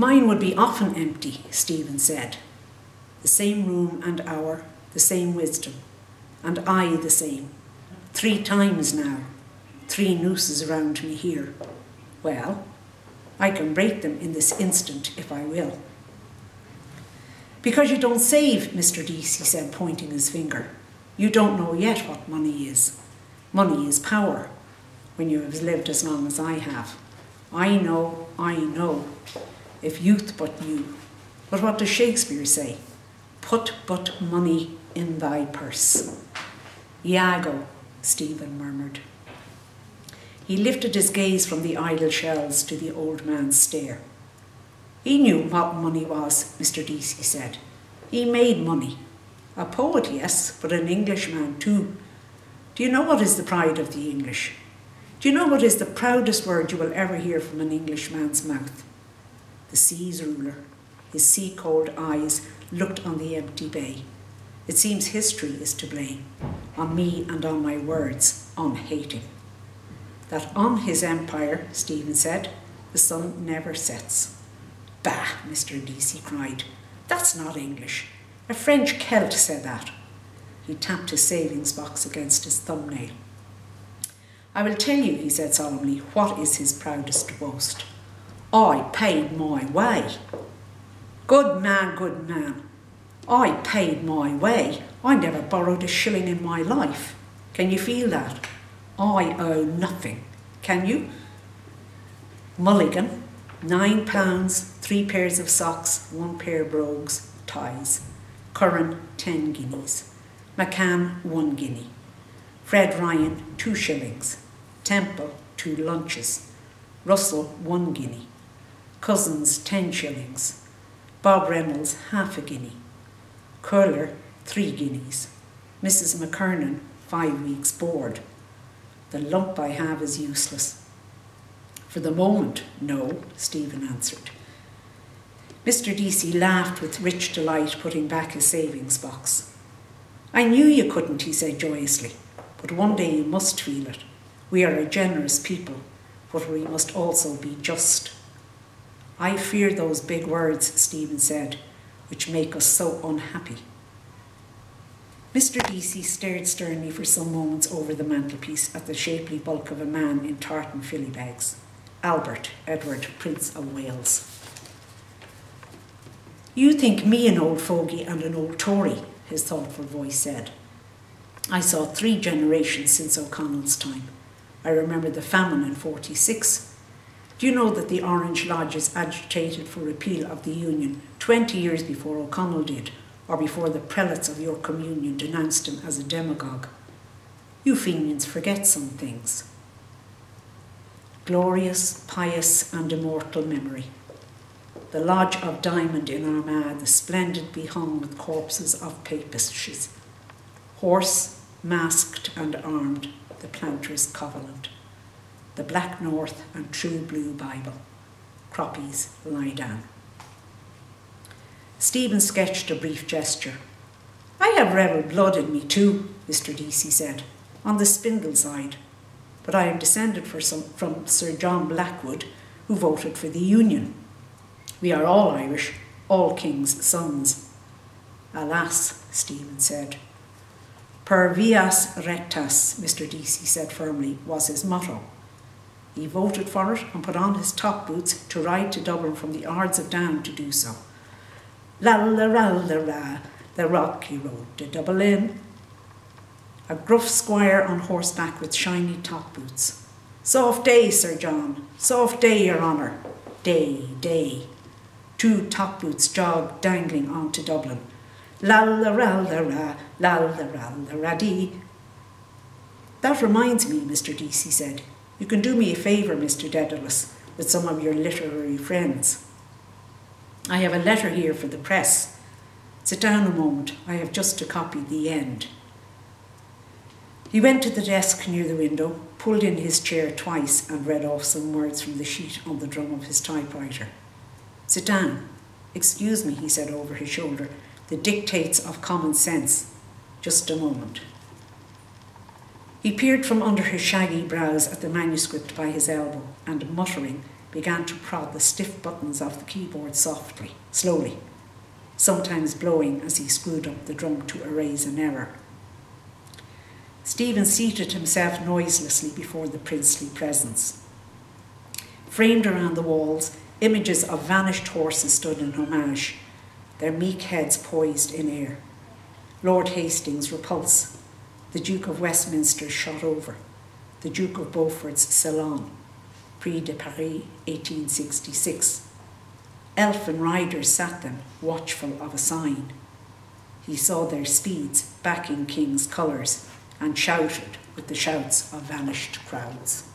Mine would be often empty, Stephen said. The same room and hour, the same wisdom, and I the same. 3 times now, 3 nooses around me here. Well, I can break them in this instant if I will. Because you don't save, Mr. Deasy said, pointing his finger. You don't know yet what money is. Money is power, when you have lived as long as I have. I know, if youth but knew. But what does Shakespeare say? Put but money in thy purse. Iago, Stephen murmured. He lifted his gaze from the idle shells to the old man's stare. He knew what money was, Mr. Deasy said. He made money. A poet, yes, but an Englishman too. Do you know what is the pride of the English? Do you know what is the proudest word you will ever hear from an Englishman's mouth? The sea's ruler. His sea-cold eyes looked on the empty bay. It seems history is to blame, on me and on my words, on hating. That on his empire, Stephen said, the sun never sets. Bah, Mr. Deasy cried. That's not English. A French Celt said that. He tapped his savings box against his thumbnail. I will tell you, he said solemnly, what is his proudest boast. I paid my way. Good man. I paid my way. I never borrowed a shilling in my life. Can you feel that? I owe nothing. Can you? Mulligan, £9, 3 pairs of socks, 1 pair of brogues, ties. Curran, 10 guineas. McCann, 1 guinea. Fred Ryan, 2 shillings. Temple, 2 lunches. Russell, 1 guinea. Cousins, 10 shillings. Bob Reynolds, half a guinea. Curler, 3 guineas. Mrs. McKernan, 5 weeks' board. The lump I have is useless. For the moment, no, Stephen answered. Mr. Deasy laughed with rich delight, putting back his savings box. I knew you couldn't, he said joyously, but one day you must feel it. We are a generous people, but we must also be just. I fear those big words, Stephen said, which make us so unhappy. Mr. Deasy stared sternly for some moments over the mantelpiece at the shapely bulk of a man in tartan filly bags. Albert Edward, Prince of Wales. You think me an old fogey and an old Tory, his thoughtful voice said. I saw 3 generations since O'Connell's time. I remember the famine in 46. Do you know that the Orange Lodges agitated for repeal of the Union 20 years before O'Connell did, or before the prelates of your communion denounced him as a demagogue? You Fenians forget some things. Glorious, pious and immortal memory. The Lodge of Diamond in Armagh, the splendid behung with corpses of papists. Horse, masked and armed, the Planters' Covenant. The Black North and True Blue Bible. Croppies lie down. Stephen sketched a brief gesture. I have rebel blood in me too, Mr. Deasy said, on the spindle side. But I am descended from Sir John Blackwood, who voted for the Union. We are all Irish, all kings' sons. Alas, Stephen said. Per vias rectas, Mr. Deasy said firmly, was his motto. He voted for it and put on his top boots to ride to Dublin from the Ards of Down to do so. La-la-la-la-la, the rocky road to Dublin. A gruff squire on horseback with shiny top boots. Soft day, Sir John, soft day, your honour. Day. 2 top boots jogged dangling on to Dublin. La-la-la-la-la, la-la-la-la-la-dee. That reminds me, Mr. Deasy said. You can do me a favour, Mr. Dedalus, with some of your literary friends. I have a letter here for the press. Sit down a moment. I have just to copy the end. He went to the desk near the window, pulled in his chair twice and read off some words from the sheet on the drum of his typewriter. Sit down. Excuse me, he said over his shoulder. The dictates of common sense. Just a moment. He peered from under his shaggy brows at the manuscript by his elbow and, muttering, began to prod the stiff buttons of the keyboard slowly, sometimes blowing as he screwed up the drum to erase an error. Stephen seated himself noiselessly before the princely presence. Framed around the walls, images of vanished horses stood in homage, their meek heads poised in air. Lord Hastings' repulse, the Duke of Westminster's shot over, the Duke of Beaufort's Salon, Prix de Paris, 1866. Elfin riders sat them, watchful of a sign. He saw their speeds backing king's colours and shouted with the shouts of vanished crowds.